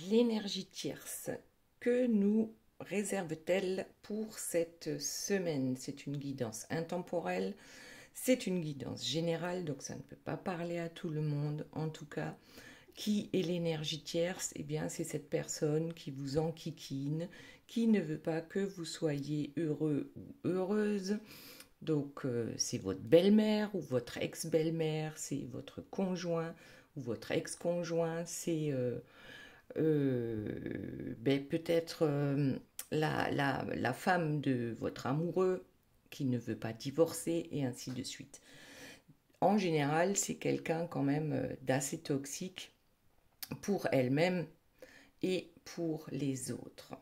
L'énergie tierce, que nous réserve-t-elle pour cette semaine? C'est une guidance intemporelle, c'est une guidance générale, donc ça ne peut pas parler à tout le monde. En tout cas, qui est l'énergie tierce? Eh bien, c'est cette personne qui vous enquiquine, qui ne veut pas que vous soyez heureux ou heureuse. Donc, c'est votre belle-mère ou votre ex-belle-mère, c'est votre conjoint ou votre ex-conjoint, c'est peut-être la femme de votre amoureux qui ne veut pas divorcer et ainsi de suite. En général, c'est quelqu'un quand même d'assez toxique pour elle-même et pour les autres.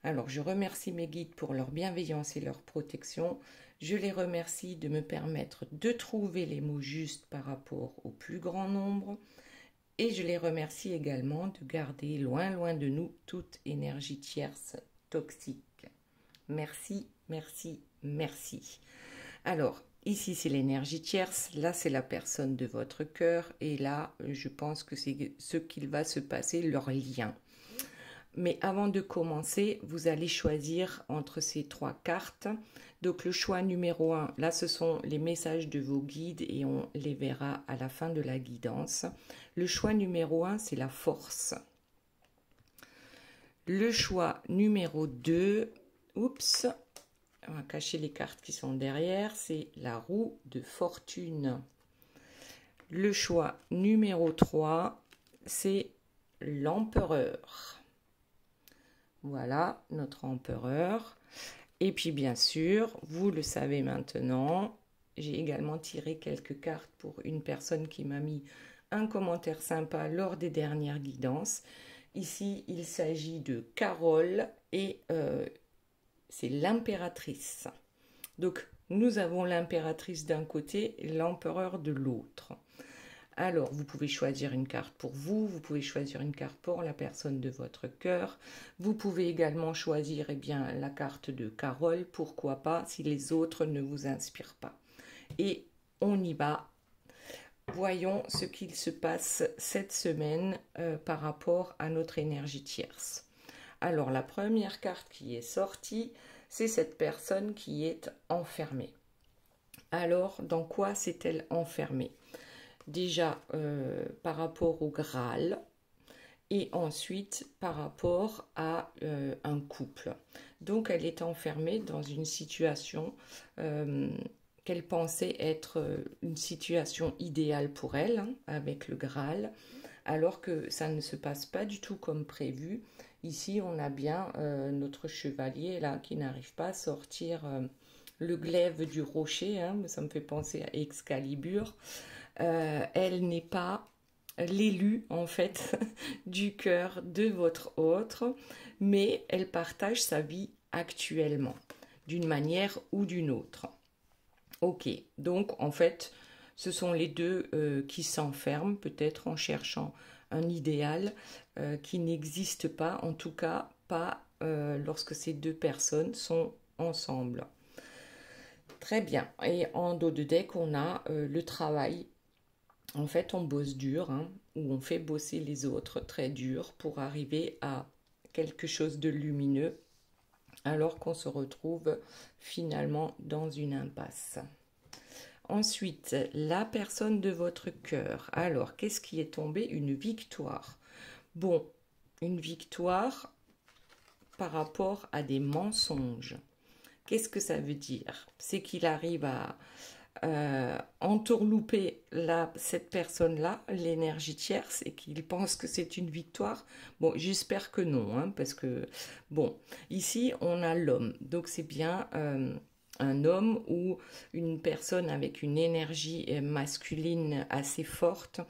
Alors, je remercie mes guides pour leur bienveillance et leur protection. Je les remercie de me permettre de trouver les mots justes par rapport au plus grand nombre. Et je les remercie également de garder loin, loin de nous toute énergie tierce toxique. Merci, merci, merci. Alors, ici c'est l'énergie tierce, là c'est la personne de votre cœur, et là je pense que c'est ce qu'il va se passer, leur lien. Mais avant de commencer, vous allez choisir entre ces trois cartes. Donc le choix numéro 1, là ce sont les messages de vos guides et on les verra à la fin de la guidance. Le choix numéro 1, c'est la force. Le choix numéro 2, oups, on va cacher les cartes qui sont derrière, c'est la roue de fortune. Le choix numéro 3, c'est l'empereur. Voilà notre empereur. Et puis bien sûr, vous le savez maintenant, j'ai également tiré quelques cartes pour une personne qui m'a mis un commentaire sympa lors des dernières guidances. Ici, il s'agit de Carole et c'est l'impératrice. Donc, nous avons l'impératrice d'un côté et l'empereur de l'autre. Alors, vous pouvez choisir une carte pour vous, vous pouvez choisir une carte pour la personne de votre cœur. Vous pouvez également choisir la carte de Carole, pourquoi pas, si les autres ne vous inspirent pas. Et on y va. Voyons ce qu'il se passe cette semaine par rapport à notre énergie tierce. Alors, la première carte qui est sortie, c'est cette personne qui est enfermée. Alors, dans quoi s'est-elle enfermée? Déjà par rapport au Graal et ensuite par rapport à un couple. Donc elle est enfermée dans une situation qu'elle pensait être une situation idéale pour elle, hein, avec le Graal, alors que ça ne se passe pas du tout comme prévu. Ici on a bien notre chevalier là qui n'arrive pas à sortir le glaive du rocher, hein, ça me fait penser à Excalibur. Elle n'est pas l'élu en fait du cœur de votre autre, mais elle partage sa vie actuellement d'une manière ou d'une autre. Ok, donc en fait ce sont les deux qui s'enferment peut-être en cherchant un idéal qui n'existe pas, en tout cas pas lorsque ces deux personnes sont ensemble. Très bien, et en dos de deck on a le travail. En fait, on bosse dur, hein, ou on fait bosser les autres très dur pour arriver à quelque chose de lumineux, alors qu'on se retrouve finalement dans une impasse. Ensuite, la personne de votre cœur. Alors, qu'est-ce qui est tombé? Une victoire. Bon, une victoire par rapport à des mensonges. Qu'est-ce que ça veut dire? C'est qu'il arrive à entourlouper cette personne-là, l'énergie tierce, et qu'il pense que c'est une victoire. Bon, j'espère que non, hein, parce que, bon, ici, on a l'homme. Donc, c'est bien un homme ou une personne avec une énergie masculine assez forte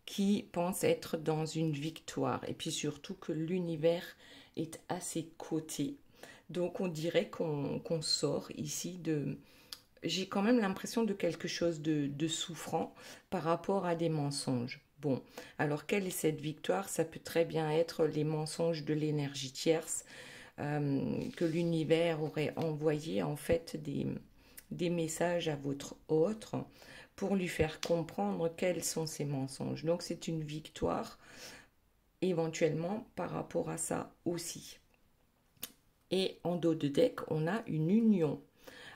qui pense être dans une victoire. Et puis surtout que l'univers est à ses côtés. Donc, on dirait qu'on sort ici de j'ai quand même l'impression de quelque chose de souffrant par rapport à des mensonges. Bon, alors quelle est cette victoire? Ça peut très bien être les mensonges de l'énergie tierce, que l'univers aurait envoyé en fait des messages à votre autre pour lui faire comprendre quels sont ces mensonges. Donc c'est une victoire éventuellement par rapport à ça aussi. Et en dos de deck, on a une union.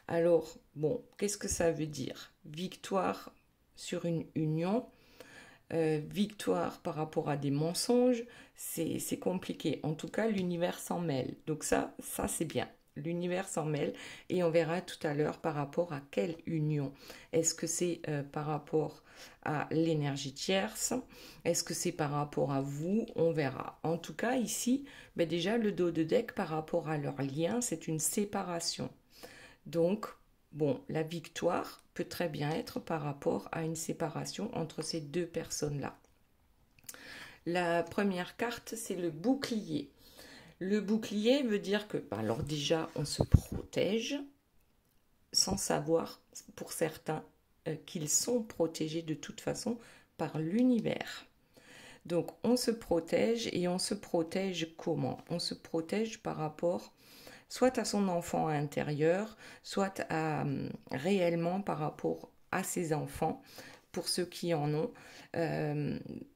Alors, bon, qu'est-ce que ça veut dire? Victoire sur une union, victoire par rapport à des mensonges, c'est compliqué. En tout cas, l'univers s'en mêle. Donc ça c'est bien. L'univers s'en mêle et on verra tout à l'heure par rapport à quelle union. Est-ce que c'est par rapport à l'énergie tierce? Est-ce que c'est par rapport à vous? On verra. En tout cas, ici, ben déjà, le dos de deck par rapport à leur lien, c'est une séparation. Donc, bon, la victoire peut très bien être par rapport à une séparation entre ces deux personnes-là. La première carte, c'est le bouclier. Le bouclier veut dire que, alors déjà, on se protège sans savoir, pour certains, qu'ils sont protégés de toute façon par l'univers. Donc, on se protège et on se protège comment? On se protège par rapport soit à son enfant intérieur, soit réellement par rapport à ses enfants, pour ceux qui en ont,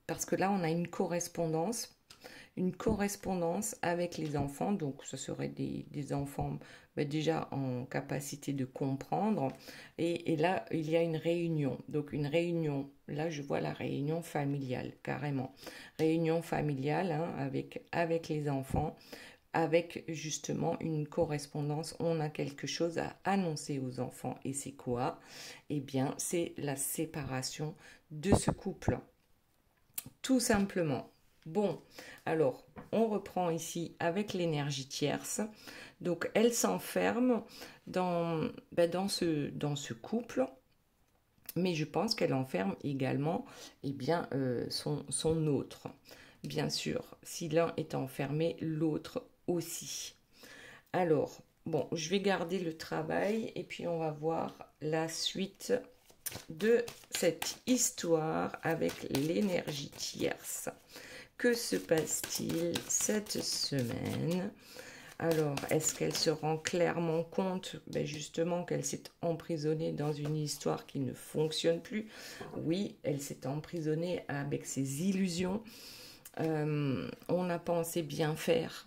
parce que là, on a une correspondance avec les enfants, donc ce serait des enfants déjà en capacité de comprendre, et là, il y a une réunion, donc une réunion, là je vois la réunion familiale, carrément, réunion familiale hein, avec les enfants, avec justement une correspondance, on a quelque chose à annoncer aux enfants. Et c'est quoi? Eh bien, c'est la séparation de ce couple. Tout simplement. Bon, alors, on reprend ici avec l'énergie tierce. Donc, elle s'enferme dans ce couple. Mais je pense qu'elle enferme également son autre. Bien sûr, si l'un est enfermé, l'autre aussi. Alors, bon, je vais garder le travail et puis on va voir la suite de cette histoire avec l'énergie tierce. Que se passe-t-il cette semaine? Alors, est-ce qu'elle se rend clairement compte justement qu'elle s'est emprisonnée dans une histoire qui ne fonctionne plus? Oui, elle s'est emprisonnée avec ses illusions. On a pensé bien faire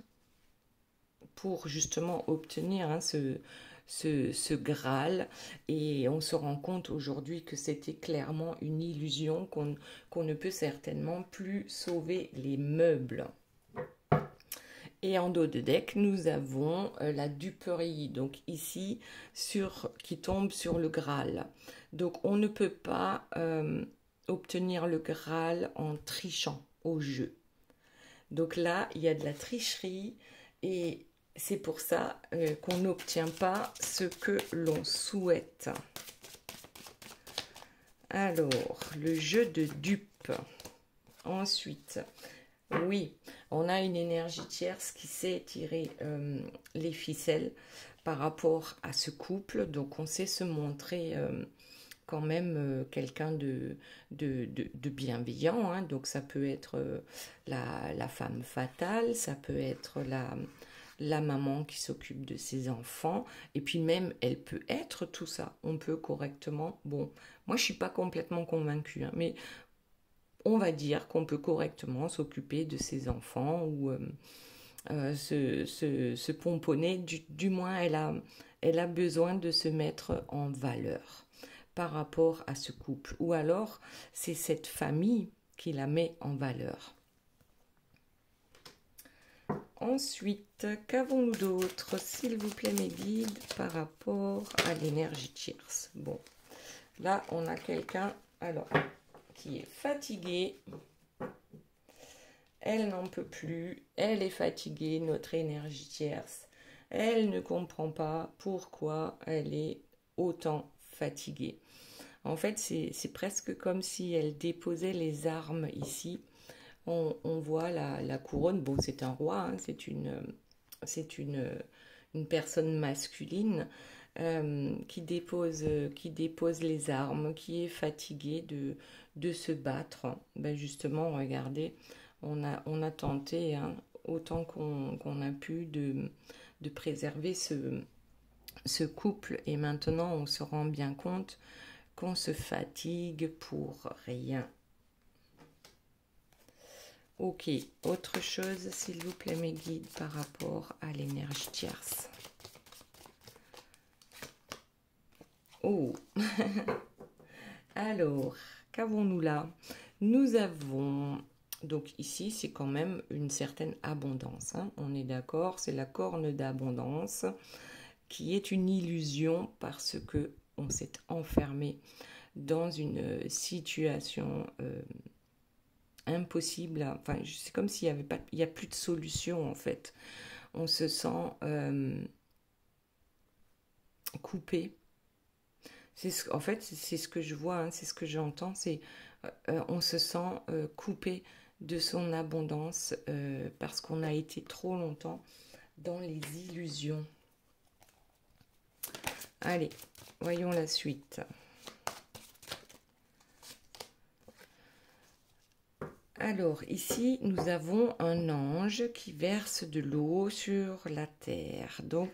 pour justement obtenir ce Graal, et on se rend compte aujourd'hui que c'était clairement une illusion, qu'on ne peut certainement plus sauver les meubles. Et en dos de deck, nous avons la duperie, donc ici, qui tombe sur le Graal. Donc on ne peut pas obtenir le Graal en trichant au jeu. Donc là, il y a de la tricherie et c'est pour ça qu'on n'obtient pas ce que l'on souhaite. Alors, le jeu de dupe. Ensuite, oui, on a une énergie tierce qui sait tirer les ficelles par rapport à ce couple. Donc, on sait se montrer quand même quelqu'un de bienveillant. Hein. Donc, ça peut être la femme fatale, ça peut être la maman qui s'occupe de ses enfants, et puis même elle peut être tout ça, on peut correctement, bon, moi je suis pas complètement convaincue, hein, mais on va dire qu'on peut correctement s'occuper de ses enfants ou se pomponner, du moins elle a besoin de se mettre en valeur par rapport à ce couple, ou alors c'est cette famille qui la met en valeur. Ensuite, qu'avons-nous d'autre, s'il vous plaît, mes guides, par rapport à l'énergie tierce? Bon, là, on a quelqu'un, alors, qui est fatigué. Elle n'en peut plus. Elle est fatiguée, notre énergie tierce. Elle ne comprend pas pourquoi elle est autant fatiguée. En fait, c'est presque comme si elle déposait les armes ici. On voit la couronne, bon c'est un roi, hein, c'est une personne masculine qui dépose les armes, qui est fatiguée de se battre. Ben justement, regardez, on a tenté hein, autant qu'on a pu de préserver ce couple, et maintenant on se rend bien compte qu'on se fatigue pour rien. Ok, autre chose, s'il vous plaît, mes guides, par rapport à l'énergie tierce. Oh, alors, qu'avons-nous là? Nous avons, donc ici, c'est quand même une certaine abondance, hein. On est d'accord, c'est la corne d'abondance qui est une illusion parce que on s'est enfermé dans une situation impossible. Enfin, c'est comme s'il y avait pas, il y a plus de solution en fait. On se sent coupé. En fait, c'est ce que je vois, hein, c'est ce que j'entends. C'est on se sent coupé de son abondance parce qu'on a été trop longtemps dans les illusions. Allez, voyons la suite. Alors, ici, nous avons un ange qui verse de l'eau sur la terre. Donc,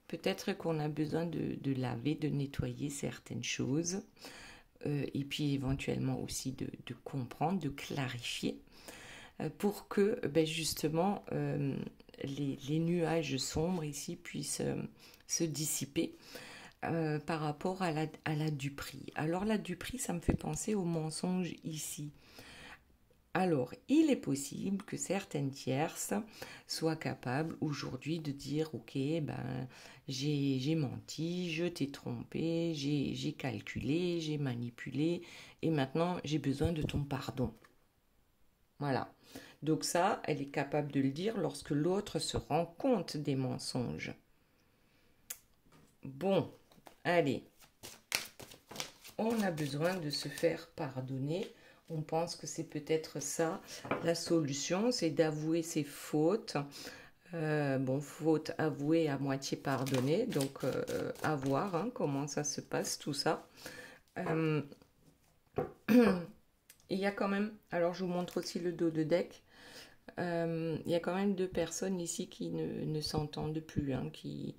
peut-être qu'on a besoin de laver, de nettoyer certaines choses. Et puis, éventuellement aussi de comprendre, de clarifier. Pour que, justement, les nuages sombres ici puissent se dissiper. Par rapport à la duperie. Alors la duperie, ça me fait penser au mensonge ici. Alors, il est possible que certaines tierces soient capables aujourd'hui de dire « Ok, ben, j'ai menti, je t'ai trompé, j'ai calculé, j'ai manipulé, et maintenant j'ai besoin de ton pardon. » Voilà. Donc ça, elle est capable de le dire lorsque l'autre se rend compte des mensonges. Bon, allez. On a besoin de se faire pardonner. On pense que c'est peut-être ça la solution, c'est d'avouer ses fautes. Bon, fautes avouées à moitié pardonnées, donc à voir hein, comment ça se passe tout ça. Il y a quand même, alors je vous montre aussi le dos de deck, il y a quand même deux personnes ici qui ne s'entendent plus, hein, qui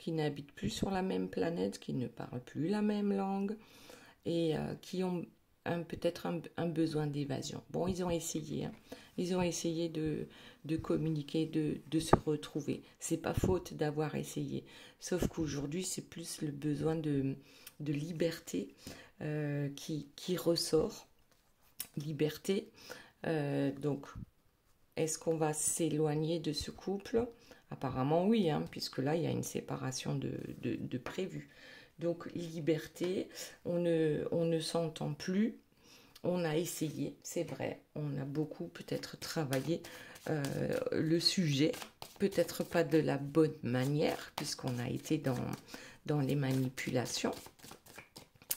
n'habitent plus sur la même planète, qui ne parlent plus la même langue et qui ont peut-être un besoin d'évasion. Bon, ils ont essayé, hein. Ils ont essayé de communiquer, de se retrouver. C'est pas faute d'avoir essayé. Sauf qu'aujourd'hui, c'est plus le besoin de liberté qui ressort. Liberté. Donc, est-ce qu'on va s'éloigner de ce couple? Apparemment oui, hein, puisque là, il y a une séparation de prévue. Donc, liberté, on ne s'entend plus. On a essayé, c'est vrai. On a beaucoup peut-être travaillé le sujet. Peut-être pas de la bonne manière, puisqu'on a été dans les manipulations.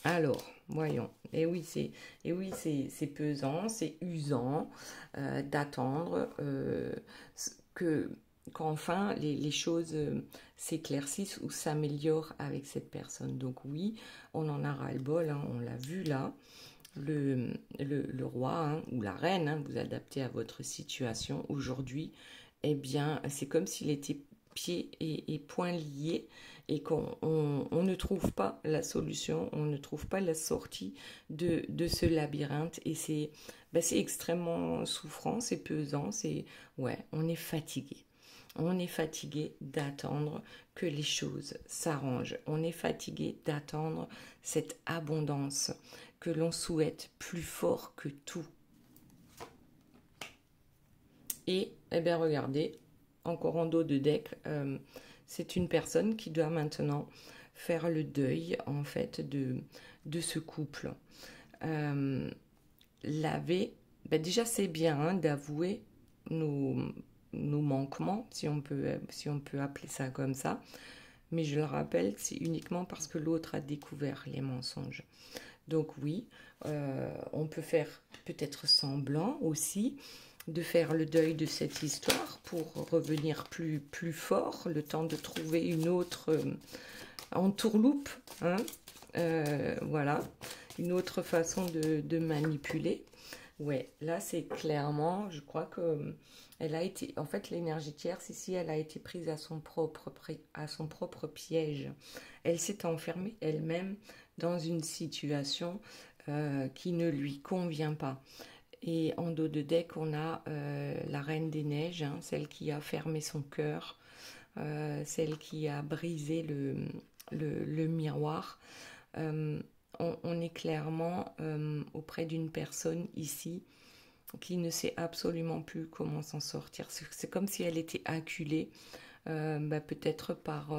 Alors, voyons. Et oui, c'est pesant, c'est usant d'attendre qu'enfin les choses s'éclaircissent ou s'améliorent avec cette personne. Donc oui, on en a ras-le-bol, hein, on l'a vu là. Le roi hein, ou la reine, hein, vous adaptez à votre situation aujourd'hui, eh bien, c'est comme s'il était pieds et poings liés et qu'on ne trouve pas la solution, on ne trouve pas la sortie de ce labyrinthe et c'est extrêmement souffrant, c'est pesant, ouais, on est fatigué. On est fatigué d'attendre que les choses s'arrangent. On est fatigué d'attendre cette abondance que l'on souhaite plus fort que tout. Et, eh bien, regardez, encore en dos de deck, c'est une personne qui doit maintenant faire le deuil, en fait, de ce couple. Déjà, c'est bien hein, d'avouer nos manquements, si on peut appeler ça comme ça. Mais je le rappelle, c'est uniquement parce que l'autre a découvert les mensonges. Donc oui, on peut faire peut-être semblant aussi de faire le deuil de cette histoire pour revenir plus fort, le temps de trouver une autre entourloupe, hein, voilà, une autre façon de manipuler. Ouais, là c'est clairement, je crois que elle a été, en fait l'énergie tierce ici, elle a été prise à son propre piège. Elle s'est enfermée elle-même dans une situation qui ne lui convient pas. Et en dos de deck, on a la Reine des Neiges, hein, celle qui a fermé son cœur, celle qui a brisé le miroir. On est clairement auprès d'une personne ici qui ne sait absolument plus comment s'en sortir. C'est comme si elle était acculée, peut-être par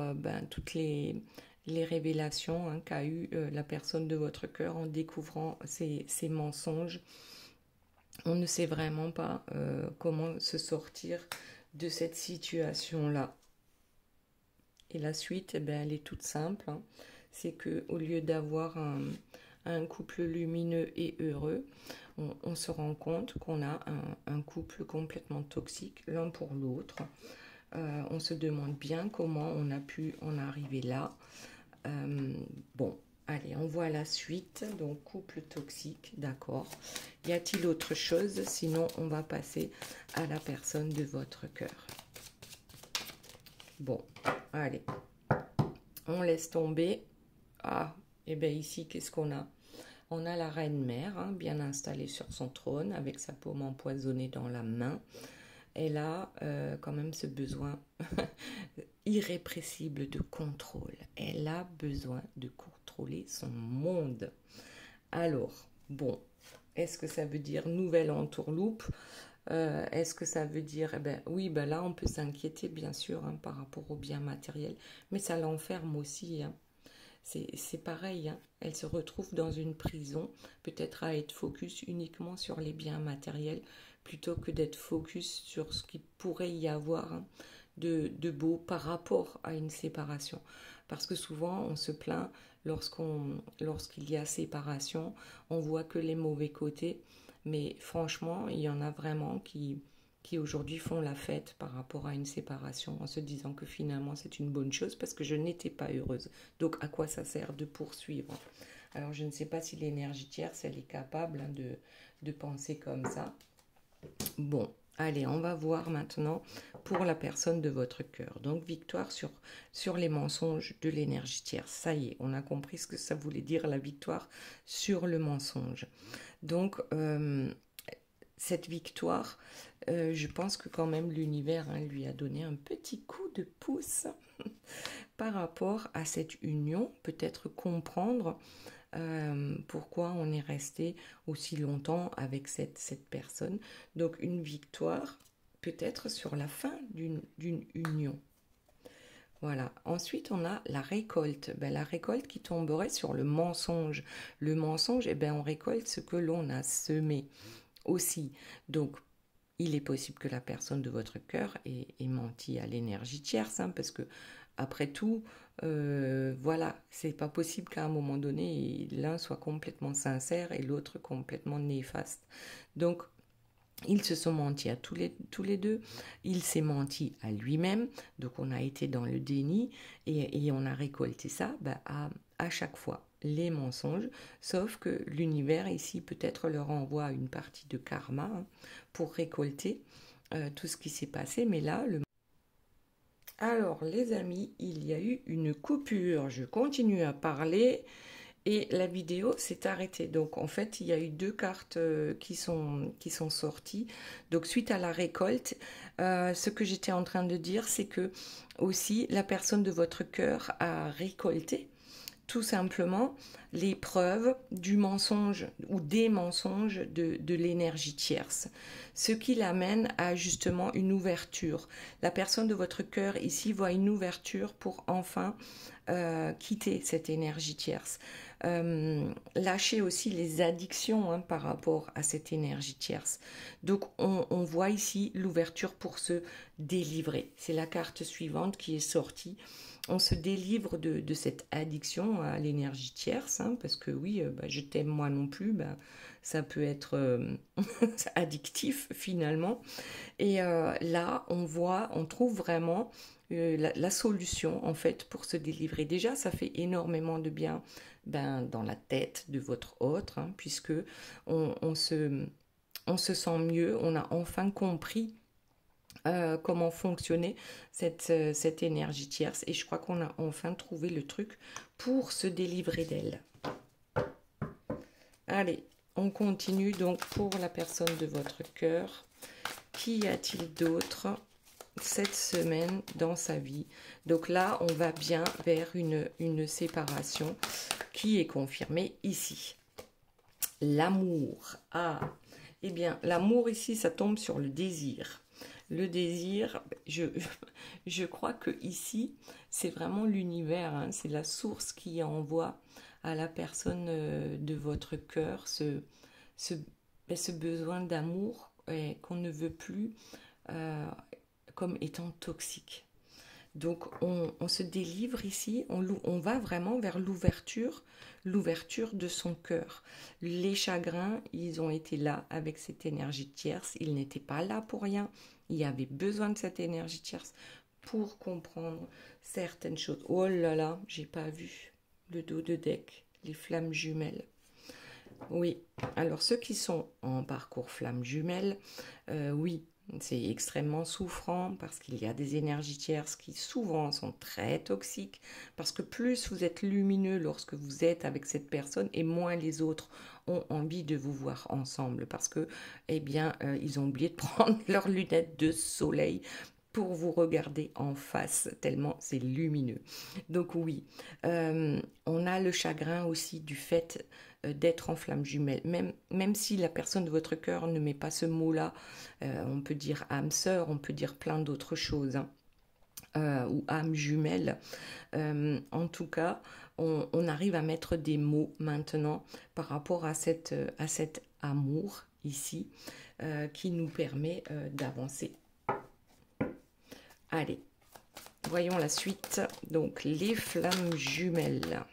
toutes les révélations, hein, qu'a eu la personne de votre cœur en découvrant ces mensonges. On ne sait vraiment pas comment se sortir de cette situation-là. Et la suite, elle est toute simple, hein. C'est qu'au lieu d'avoir un couple lumineux et heureux, on se rend compte qu'on a un couple complètement toxique l'un pour l'autre. On se demande bien comment on a pu en arriver là. Bon, allez, on voit la suite. Donc, couple toxique, d'accord. Y a-t-il autre chose? Sinon, on va passer à la personne de votre cœur. Bon, allez. On laisse tomber. Ah, et bien ici, qu'est-ce qu'on a? On a la reine-mère, hein, bien installée sur son trône, avec sa paume empoisonnée dans la main. Elle a quand même ce besoin irrépressible de contrôle. Elle a besoin de contrôler son monde. Alors, bon, est-ce que ça veut dire nouvelle entourloupe? Est-ce que ça veut dire, oui, là, on peut s'inquiéter, bien sûr, hein, par rapport aux biens matériels, mais ça l'enferme aussi, hein. C'est pareil, hein. Elle se retrouve dans une prison, peut-être à être focus uniquement sur les biens matériels, plutôt que d'être focus sur ce qu'il pourrait y avoir, hein, de beau par rapport à une séparation. Parce que souvent, on se plaint lorsqu'il y a séparation, on voit que les mauvais côtés, mais franchement, il y en a vraiment qui aujourd'hui font la fête par rapport à une séparation en se disant que finalement c'est une bonne chose parce que je n'étais pas heureuse. Donc à quoi ça sert de poursuivre? Alors je ne sais pas si l'énergie tierce elle est capable, hein, de penser comme ça. Bon, allez, on va voir maintenant pour la personne de votre cœur. Donc victoire sur les mensonges de l'énergie tierce. Ça y est, on a compris ce que ça voulait dire la victoire sur le mensonge. Donc cette victoire, je pense que quand même l'univers, hein, lui a donné un petit coup de pouce par rapport à cette union, peut-être comprendre pourquoi on est resté aussi longtemps avec cette personne. Donc une victoire peut-être sur la fin d'une union. Voilà. Ensuite, on a la récolte. La récolte qui tomberait sur le mensonge. Le mensonge, on récolte ce que l'on a semé aussi. Donc, il est possible que la personne de votre cœur ait menti à l'énergie tierce, hein, parce que après tout, voilà, c'est pas possible qu'à un moment donné, l'un soit complètement sincère et l'autre complètement néfaste. Donc, ils se sont mentis à tous les deux. Il s'est menti à lui-même. Donc, on a été dans le déni et on a récolté ça à chaque fois. Les mensonges, sauf que l'univers ici peut-être leur envoie une partie de karma, hein, pour récolter tout ce qui s'est passé. Mais là, alors les amis, il y a eu une coupure. Je continue à parler et la vidéo s'est arrêtée. Donc en fait, il y a eu deux cartes qui sont sorties. Donc suite à la récolte, ce que j'étais en train de dire, c'est que aussi la personne de votre cœur a récolté tout simplement les preuves du mensonge ou des mensonges de l'énergie tierce. Ce qui l'amène à justement une ouverture. La personne de votre cœur ici voit une ouverture pour enfin quitter cette énergie tierce. Lâcher aussi les addictions, hein, par rapport à cette énergie tierce. Donc on voit ici l'ouverture pour se délivrer. C'est la carte suivante qui est sortie. On se délivre de cette addiction à l'énergie tierce, hein, parce que oui, je t'aime moi non plus, ça peut être addictif finalement. Et là, on trouve vraiment la solution en fait pour se délivrer. Déjà, ça fait énormément de bien dans la tête de votre autre, hein, puisque on se sent mieux, on a enfin compris comment fonctionnait cette énergie tierce et je crois qu'on a enfin trouvé le truc pour se délivrer d'elle. Allez, on continue donc pour la personne de votre cœur. Qu'y a-t-il d'autre cette semaine dans sa vie? Donc là, on va bien vers une séparation qui est confirmée ici. L'amour. Ah, eh bien, l'amour ici, ça tombe sur le désir. Le désir, je crois que ici, c'est vraiment l'univers, hein, c'est la source qui envoie à la personne de votre cœur ce besoin d'amour qu'on ne veut plus comme étant toxique. Donc on se délivre ici, on va vraiment vers l'ouverture de son cœur. Les chagrins, ils ont été là avec cette énergie tierce, ils n'étaient pas là pour rien, il y avait besoin de cette énergie tierce pour comprendre certaines choses. Oh là là, j'ai pas vu le dos de deck, les flammes jumelles. Oui, alors ceux qui sont en parcours flammes jumelles, oui, c'est extrêmement souffrant parce qu'il y a des énergies tierces qui souvent sont très toxiques, parce que plus vous êtes lumineux lorsque vous êtes avec cette personne et moins les autres ont envie de vous voir ensemble parce que, eh bien, ils ont oublié de prendre leurs lunettes de soleil pour vous regarder en face, tellement c'est lumineux. Donc oui, on a le chagrin aussi du fait d'être en flamme jumelle. Même si la personne de votre cœur ne met pas ce mot-là, on peut dire âme sœur, on peut dire plein d'autres choses, hein, ou âme jumelle. En tout cas, on arrive à mettre des mots maintenant par rapport à cet amour ici qui nous permet d'avancer. Allez, voyons la suite. Donc, les flammes jumelles.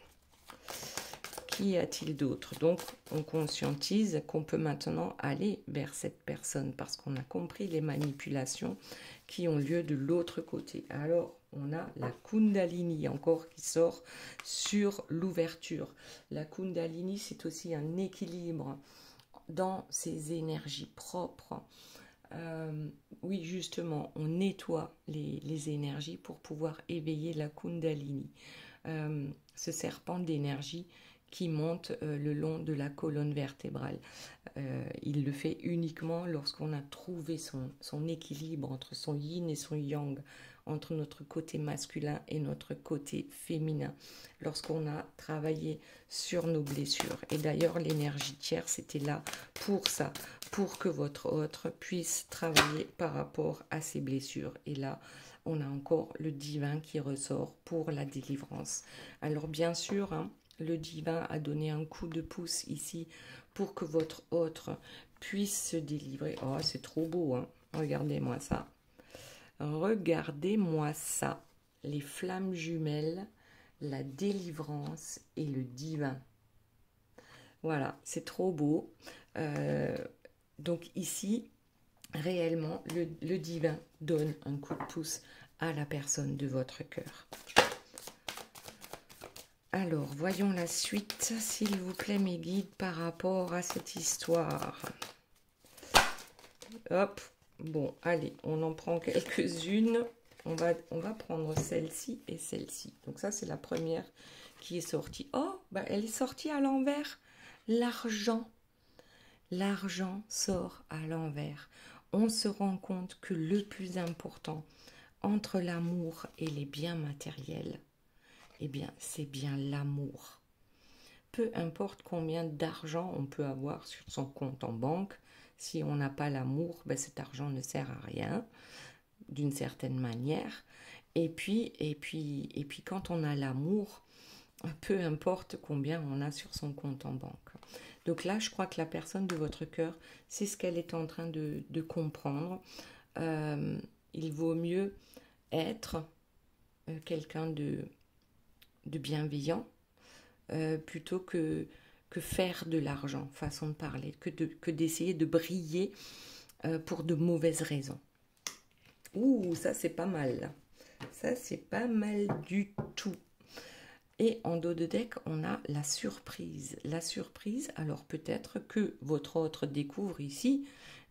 Qu'y a-t-il d'autre? Donc, on conscientise qu'on peut maintenant aller vers cette personne parce qu'on a compris les manipulations qui ont lieu de l'autre côté. Alors, on a la Kundalini encore qui sort sur l'ouverture. La Kundalini, c'est aussi un équilibre dans ses énergies propres. Oui, justement, on nettoie les énergies pour pouvoir éveiller la Kundalini. Ce serpent d'énergie qui monte le long de la colonne vertébrale. Il le fait uniquement lorsqu'on a trouvé son équilibre entre son yin et son yang, entre notre côté masculin et notre côté féminin, lorsqu'on a travaillé sur nos blessures. Et d'ailleurs, l'énergie tierce était là pour ça, pour que votre autre puisse travailler par rapport à ses blessures. Et là, on a encore le divin qui ressort pour la délivrance. Alors bien sûr, hein, le divin a donné un coup de pouce ici pour que votre autre puisse se délivrer. Oh, c'est trop beau, hein. Regardez-moi ça. Regardez-moi ça. Les flammes jumelles, la délivrance et le divin. Voilà, c'est trop beau. Donc ici, réellement, le divin donne un coup de pouce à la personne de votre cœur. Alors, voyons la suite, s'il vous plaît, mes guides, par rapport à cette histoire. Hop, bon, allez, on en prend quelques-unes. On va prendre celle-ci et celle-ci. Donc ça, c'est la première qui est sortie. Oh, bah, elle est sortie à l'envers. L'argent. L'argent sort à l'envers. On se rend compte que le plus important entre l'amour et les biens matériels, eh bien, c'est bien l'amour. Peu importe combien d'argent on peut avoir sur son compte en banque, si on n'a pas l'amour, ben cet argent ne sert à rien, d'une certaine manière. Et puis quand on a l'amour, peu importe combien on a sur son compte en banque. Donc là, je crois que la personne de votre cœur, c'est ce qu'elle est en train de comprendre. Il vaut mieux être quelqu'un de bienveillant plutôt que faire de l'argent, façon de parler, que d'essayer de briller pour de mauvaises raisons. Ouh, ça c'est pas mal. Ça c'est pas mal du tout. Et en dos de deck, on a la surprise. La surprise, alors peut-être que votre autre découvre ici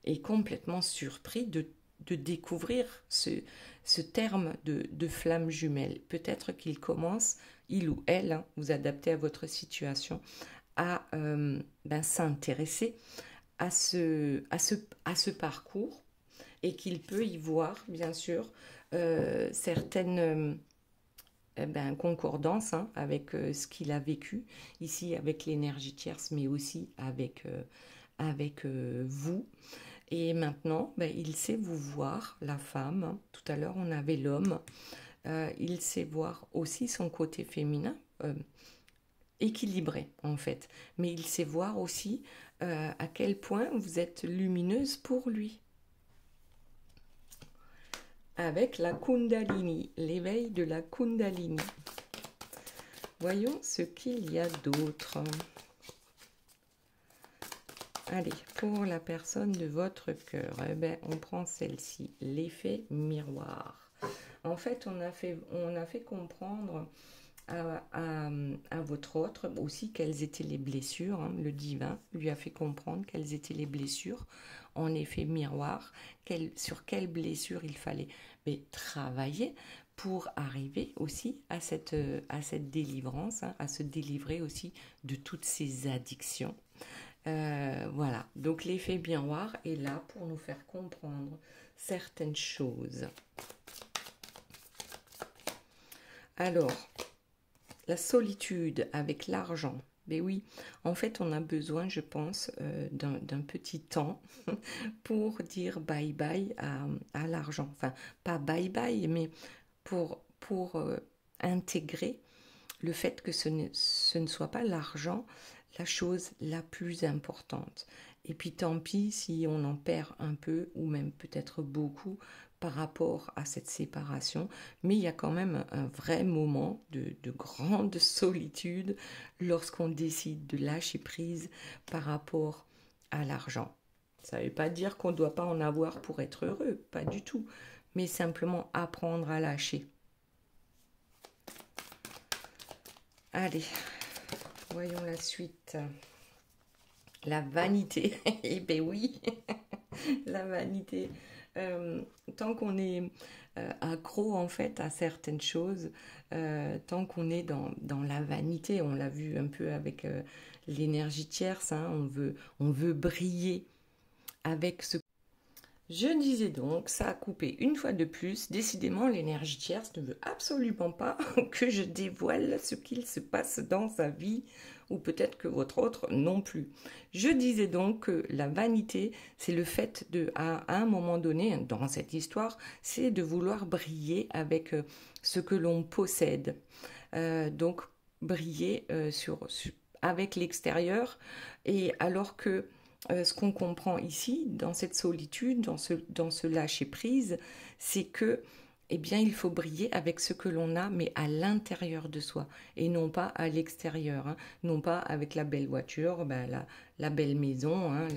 est complètement surpris de découvrir ce terme de flamme jumelle. Peut-être qu'il commence, il ou elle, hein, vous adaptez à votre situation, à s'intéresser à ce parcours et qu'il peut y voir, bien sûr, certaines concordances avec ce qu'il a vécu, ici avec l'énergie tierce, mais aussi avec vous. Et maintenant, il sait vous voir, la femme. Tout à l'heure, on avait l'homme. Il sait voir aussi son côté féminin, équilibré en fait. Mais il sait voir aussi à quel point vous êtes lumineuse pour lui. Avec la Kundalini, l'éveil de la Kundalini. Voyons ce qu'il y a d'autre. Allez, pour la personne de votre cœur, on prend celle-ci, l'effet miroir. En fait, on a fait comprendre à votre autre aussi quelles étaient les blessures. Hein. Le divin lui a fait comprendre quelles étaient les blessures en effet miroir, sur quelles blessures il fallait travailler pour arriver aussi à cette délivrance, hein, à se délivrer aussi de toutes ces addictions. Voilà, donc l'effet miroir est là pour nous faire comprendre certaines choses. Alors, la solitude avec l'argent. Mais oui, en fait, on a besoin, je pense, d'un petit temps pour dire bye-bye à l'argent. Enfin, pas bye-bye, mais pour intégrer le fait que ce ne soit pas l'argent la chose la plus importante. Et puis tant pis si on en perd un peu ou même peut-être beaucoup par rapport à cette séparation, mais il y a quand même un vrai moment de grande solitude lorsqu'on décide de lâcher prise par rapport à l'argent. Ça ne veut pas dire qu'on ne doit pas en avoir pour être heureux, pas du tout, mais simplement apprendre à lâcher. Allez, voyons la suite. La vanité. Eh bien oui, la vanité. Tant qu'on est accro en fait à certaines choses, tant qu'on est dans la vanité, on l'a vu un peu avec l'énergie tierce, hein, on veut briller avec ce. Je disais donc, ça a coupé une fois de plus. Décidément, l'énergie tierce ne veut absolument pas que je dévoile ce qu'il se passe dans sa vie, ou peut-être que votre autre non plus. Je disais donc que la vanité, c'est le fait à un moment donné, dans cette histoire, c'est de vouloir briller avec ce que l'on possède. Donc, briller avec l'extérieur, et alors que ce qu'on comprend ici, dans cette solitude, dans ce lâcher-prise, c'est que, eh bien, il faut briller avec ce que l'on a, mais à l'intérieur de soi, et non pas à l'extérieur, hein, non pas avec la belle voiture, la belle maison, hein,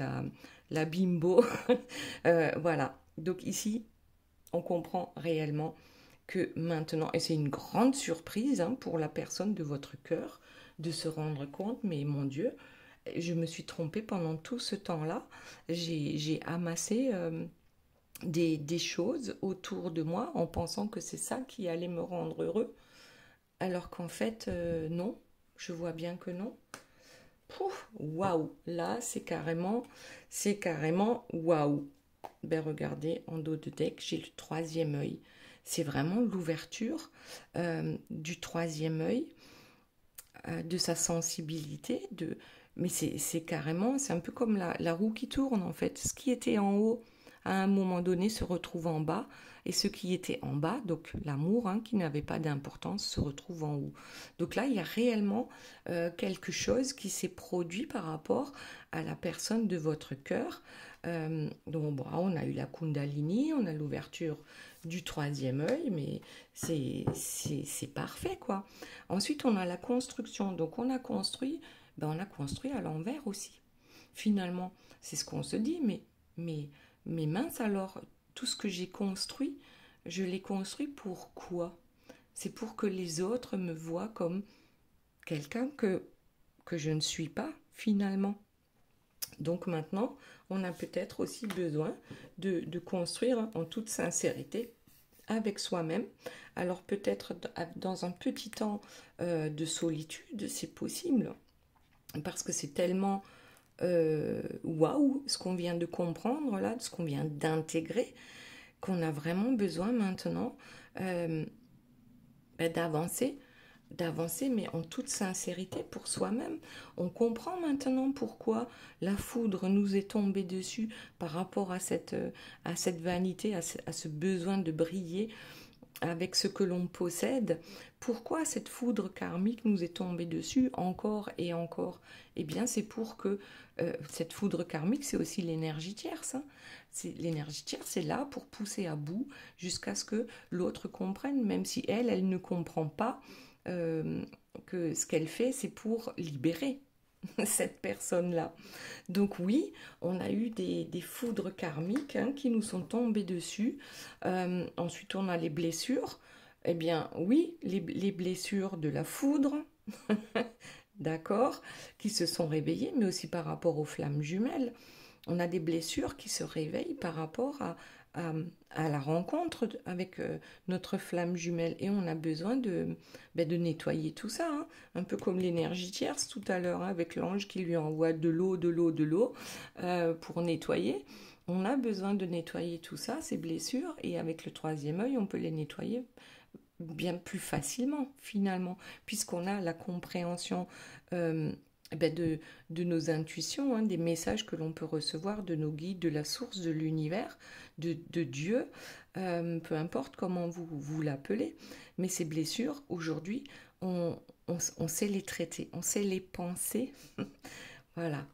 la bimbo, voilà. Donc ici, on comprend réellement que maintenant, et c'est une grande surprise hein, pour la personne de votre cœur, de se rendre compte, mais mon Dieu, je me suis trompée pendant tout ce temps-là. J'ai amassé des choses autour de moi en pensant que c'est ça qui allait me rendre heureux. Alors qu'en fait, non. Je vois bien que non. Pouf, waouh. Là, c'est carrément waouh. Ben regardez, en dos de deck, j'ai le troisième œil. C'est vraiment l'ouverture du troisième œil, de sa sensibilité, mais c'est carrément, c'est un peu comme la roue qui tourne en fait. Ce qui était en haut, à un moment donné, se retrouve en bas, et ce qui était en bas, donc l'amour, hein, qui n'avait pas d'importance, se retrouve en haut. Donc là, il y a réellement quelque chose qui s'est produit par rapport à la personne de votre cœur. Donc bon, on a eu la Kundalini, on a l'ouverture du troisième œil, mais c'est parfait quoi. Ensuite, on a la construction. Donc on a construit à l'envers aussi. Finalement, c'est ce qu'on se dit, mais mince alors, tout ce que j'ai construit, je l'ai construit pour quoi? C'est pour que les autres me voient comme quelqu'un que je ne suis pas finalement. Donc maintenant, on a peut-être aussi besoin de construire en toute sincérité avec soi-même. Alors peut-être dans un petit temps de solitude, c'est possible. parce que c'est tellement waouh ce qu'on vient de comprendre là, ce qu'on vient d'intégrer, qu'on a vraiment besoin maintenant d'avancer, mais en toute sincérité pour soi-même. On comprend maintenant pourquoi la foudre nous est tombée dessus par rapport à cette vanité, à ce besoin de briller avec ce que l'on possède. Pourquoi cette foudre karmique nous est tombée dessus encore et encore? Eh bien, c'est pour que cette foudre karmique, c'est aussi l'énergie tierce. Hein. L'énergie tierce, c'est là pour pousser à bout jusqu'à ce que l'autre comprenne, même si elle ne comprend pas que ce qu'elle fait, c'est pour libérer cette personne-là. Donc oui, on a eu des foudres karmiques qui nous sont tombées dessus. Ensuite, on a les blessures. Eh bien oui, les blessures de la foudre, d'accord, qui se sont réveillées, mais aussi par rapport aux flammes jumelles. On a des blessures qui se réveillent par rapport à, à la rencontre avec notre flamme jumelle. Et on a besoin de nettoyer tout ça, hein. Un peu comme l'énergie tierce tout à l'heure, hein, avec l'ange qui lui envoie de l'eau, pour nettoyer. On a besoin de nettoyer tout ça, ces blessures, et avec le troisième œil, on peut les nettoyer bien plus facilement finalement, puisqu'on a la compréhension euh, de nos intuitions, hein, des messages que l'on peut recevoir de nos guides, de la source, de l'univers, de Dieu, peu importe comment vous l'appelez. Mais ces blessures, aujourd'hui, on sait les traiter, on sait les penser. Voilà.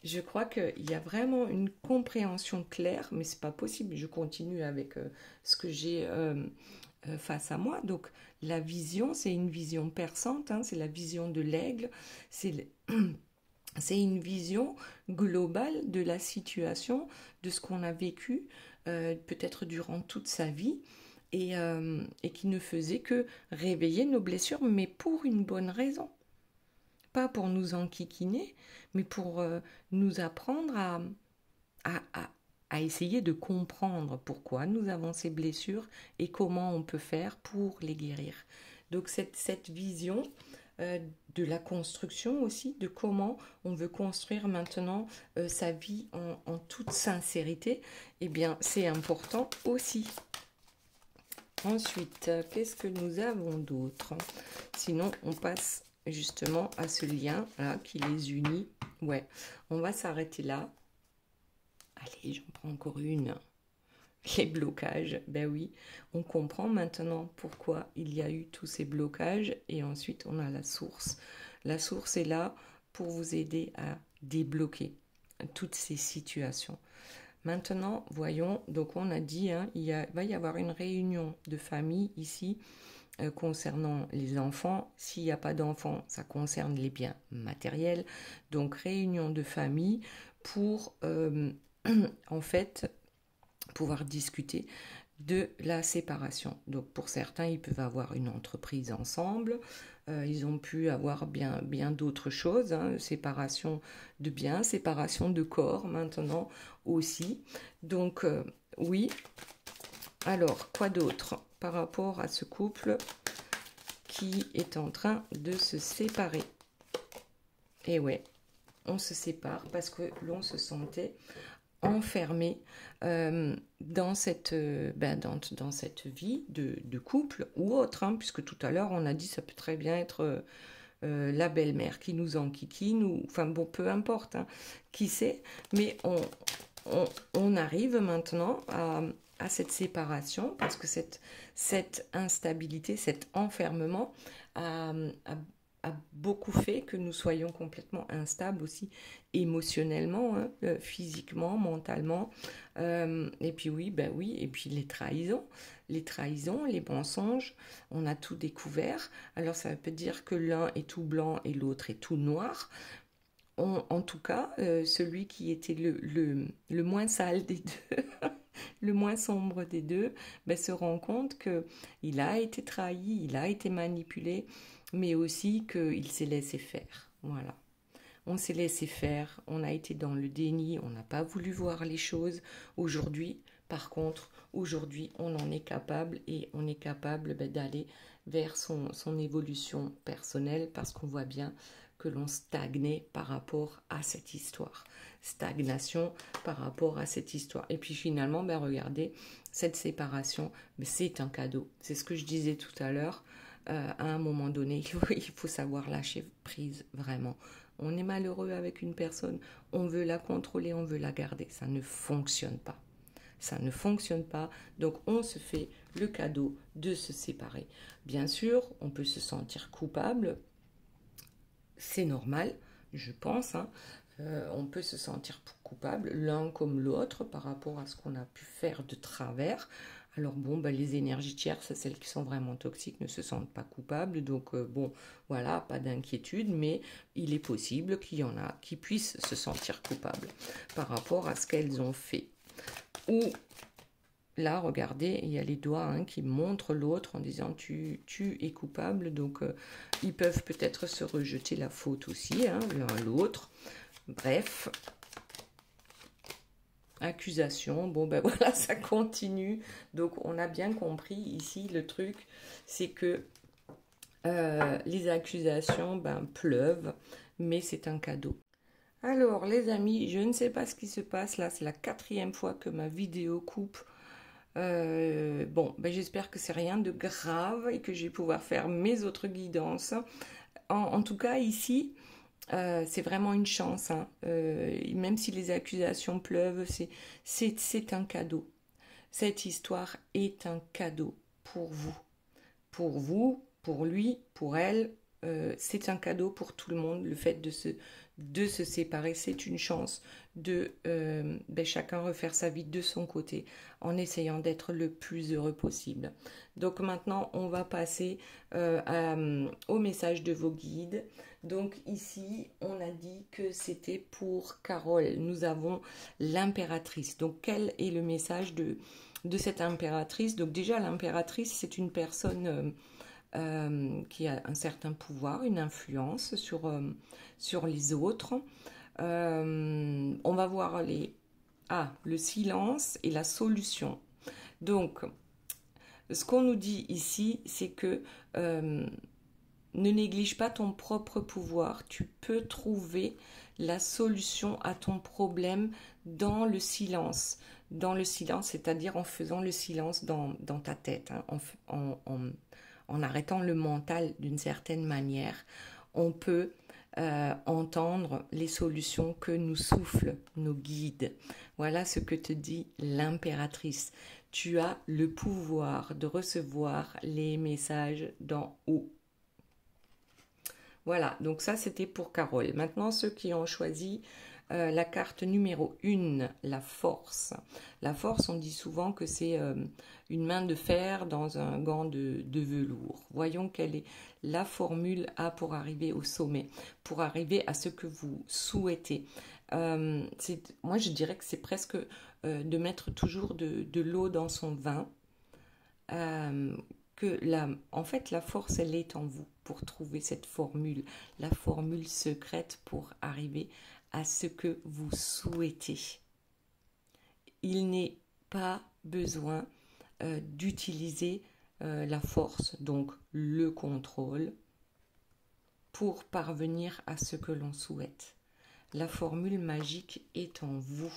Je crois qu'il y a vraiment une compréhension claire, mais c'est pas possible. Je continue avec ce que j'ai face à moi. Donc la vision, c'est une vision perçante, hein, c'est la vision de l'aigle, c'est c'est une vision globale de la situation, de ce qu'on a vécu peut-être durant toute sa vie et qui ne faisait que réveiller nos blessures, mais pour une bonne raison. Pas pour nous enquiquiner, mais pour nous apprendre à, à, à essayer de comprendre pourquoi nous avons ces blessures et comment on peut faire pour les guérir. Donc cette vision euh, de la construction aussi, de comment on veut construire maintenant sa vie en toute sincérité, eh bien c'est important aussi. Ensuite, qu'est-ce que nous avons d'autre? Sinon, on passe justement à ce lien là qui les unit. Ouais, on va s'arrêter là. Allez, j'en prends encore une. Les blocages, ben oui, on comprend maintenant pourquoi il y a eu tous ces blocages et ensuite on a la source. La source est là pour vous aider à débloquer toutes ces situations. Maintenant, voyons, donc on a dit, hein, va y avoir une réunion de famille ici concernant les enfants. S'il n'y a pas d'enfants, ça concerne les biens matériels. Donc réunion de famille pour en fait pouvoir discuter de la séparation. Donc pour certains, ils peuvent avoir une entreprise ensemble, ils ont pu avoir bien d'autres choses, hein, séparation de biens, séparation de corps maintenant aussi. Donc oui, alors quoi d'autre par rapport à ce couple qui est en train de se séparer? Et ouais, on se sépare parce que l'on se sentait enfermé dans cette vie de couple ou autre, hein, puisque tout à l'heure on a dit ça peut très bien être la belle-mère qui nous enquiquine, ou enfin bon, peu importe, hein, qui sait, mais on arrive maintenant à cette séparation parce que cette instabilité, cet enfermement a beaucoup fait que nous soyons complètement instables aussi émotionnellement, hein, physiquement, mentalement. Et puis oui, et puis les trahisons, les mensonges, on a tout découvert. Alors ça veut dire que l'un est tout blanc et l'autre est tout noir. En tout cas, celui qui était le moins sale des deux, le moins sombre des deux, se rend compte qu'il a été trahi, il a été manipulé, mais aussi qu'il s'est laissé faire. Voilà. On s'est laissé faire, on a été dans le déni, on n'a pas voulu voir les choses. Aujourd'hui, par contre, aujourd'hui, on en est capable et on est capable d'aller vers son évolution personnelle parce qu'on voit bien que l'on stagnait par rapport à cette histoire. Stagnation par rapport à cette histoire. Et puis finalement, ben regardez, cette séparation, c'est un cadeau. C'est ce que je disais tout à l'heure. À un moment donné, il faut savoir lâcher prise vraiment. On est malheureux avec une personne, on veut la contrôler, on veut la garder. Ça ne fonctionne pas. Ça ne fonctionne pas, donc on se fait le cadeau de se séparer. Bien sûr, on peut se sentir coupable, c'est normal, je pense, hein. On peut se sentir coupable, l'un comme l'autre, par rapport à ce qu'on a pu faire de travers. Alors bon, ben, les énergies tierces, celles qui sont vraiment toxiques, ne se sentent pas coupables. Donc bon, voilà, pas d'inquiétude, mais il est possible qu'il y en a qui puissent se sentir coupables par rapport à ce qu'elles ont fait. Ou là, regardez, il y a les doigts hein, qui montrent l'autre en disant tu es coupable. Donc ils peuvent peut-être se rejeter la faute aussi, hein, l'un à l'autre. Bref, accusation, bon ben voilà, ça continue. Donc on a bien compris ici, le truc, c'est que les accusations pleuvent, mais c'est un cadeau. Alors les amis, je ne sais pas ce qui se passe là, c'est la 4e fois que ma vidéo coupe. Bon, ben j'espère que c'est rien de grave et que je vais pouvoir faire mes autres guidances. En tout cas ici, c'est vraiment une chance, hein. Même si les accusations pleuvent, c'est un cadeau. Cette histoire est un cadeau pour vous. Pour vous, pour lui, pour elle, c'est un cadeau pour tout le monde. Le fait de se séparer, c'est une chance de chacun refaire sa vie de son côté en essayant d'être le plus heureux possible. Donc maintenant, on va passer au message de vos guides. Donc ici, on a dit que c'était pour Carole. Nous avons l'impératrice. Donc quel est le message de cette impératrice? Donc déjà, l'impératrice, c'est une personne qui a un certain pouvoir, une influence sur les autres. On va voir le silence et la solution. Donc, ce qu'on nous dit ici, c'est que ne néglige pas ton propre pouvoir. Tu peux trouver la solution à ton problème dans le silence. Dans le silence, c'est-à-dire en faisant le silence dans ta tête, hein, en arrêtant le mental d'une certaine manière. On peut entendre les solutions que nous soufflent nos guides. Voilà ce que te dit l'impératrice. Tu as le pouvoir de recevoir les messages d'en haut. Voilà, donc ça c'était pour Carole. Maintenant, ceux qui ont choisi la carte numéro 1, la force. La force, on dit souvent que c'est une main de fer dans un gant de velours. Voyons quelle est la formule A pour arriver au sommet, pour arriver à ce que vous souhaitez. Moi, je dirais que c'est presque de mettre toujours de l'eau dans son vin. En fait, la force, elle est en vous pour trouver cette formule, la formule secrète pour arriver à ce que vous souhaitez. Il n'est pas besoin d'utiliser la force, donc le contrôle, pour parvenir à ce que l'on souhaite. La formule magique est en vous.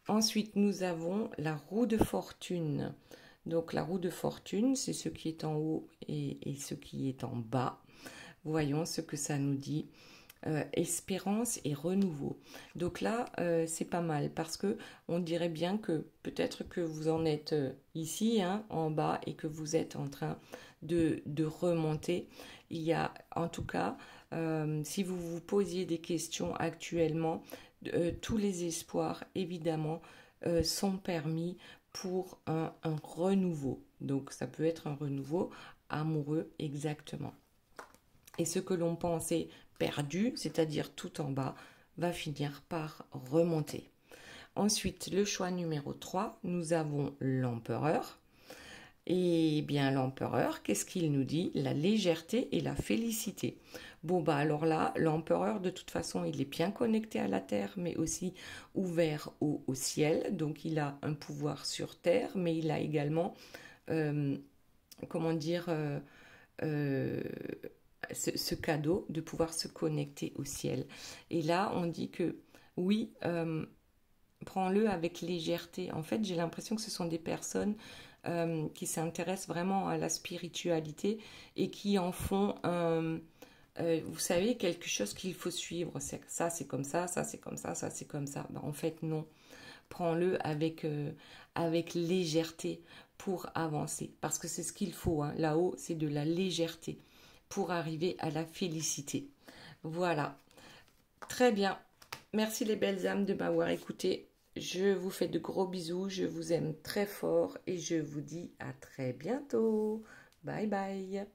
Ensuite, nous avons la roue de fortune. Donc la roue de fortune, c'est ce qui est en haut et ce qui est en bas. Voyons ce que ça nous dit. Espérance et renouveau. Donc là, c'est pas mal parce que on dirait bien que peut-être que vous en êtes ici, hein, en bas, et que vous êtes en train de remonter. Il y a, en tout cas, si vous vous posiez des questions actuellement, tous les espoirs, évidemment, sont permis pour un renouveau. Donc ça peut être un renouveau amoureux exactement. Et ce que l'on pensait perdu, c'est-à-dire tout en bas, va finir par remonter. Ensuite, le choix numéro 3, nous avons l'empereur. Et bien l'empereur, qu'est-ce qu'il nous dit? La légèreté et la félicité. Bon bah alors là, l'empereur de toute façon, il est bien connecté à la terre, mais aussi ouvert au ciel. Donc il a un pouvoir sur terre, mais il a également, ce cadeau de pouvoir se connecter au ciel. Et là, on dit que oui, prends-le avec légèreté. En fait, j'ai l'impression que ce sont des personnes qui s'intéressent vraiment à la spiritualité et qui en font vous savez, quelque chose qu'il faut suivre. Ça, c'est comme ça c'est comme ça c'est comme ça. Ben, en fait, non. Prends-le avec légèreté pour avancer. Parce que c'est ce qu'il faut. Hein. Là-haut, c'est de la légèreté pour arriver à la félicité. Voilà. Très bien. Merci les belles âmes de m'avoir écouté. Je vous fais de gros bisous. Je vous aime très fort et je vous dis à très bientôt. Bye bye.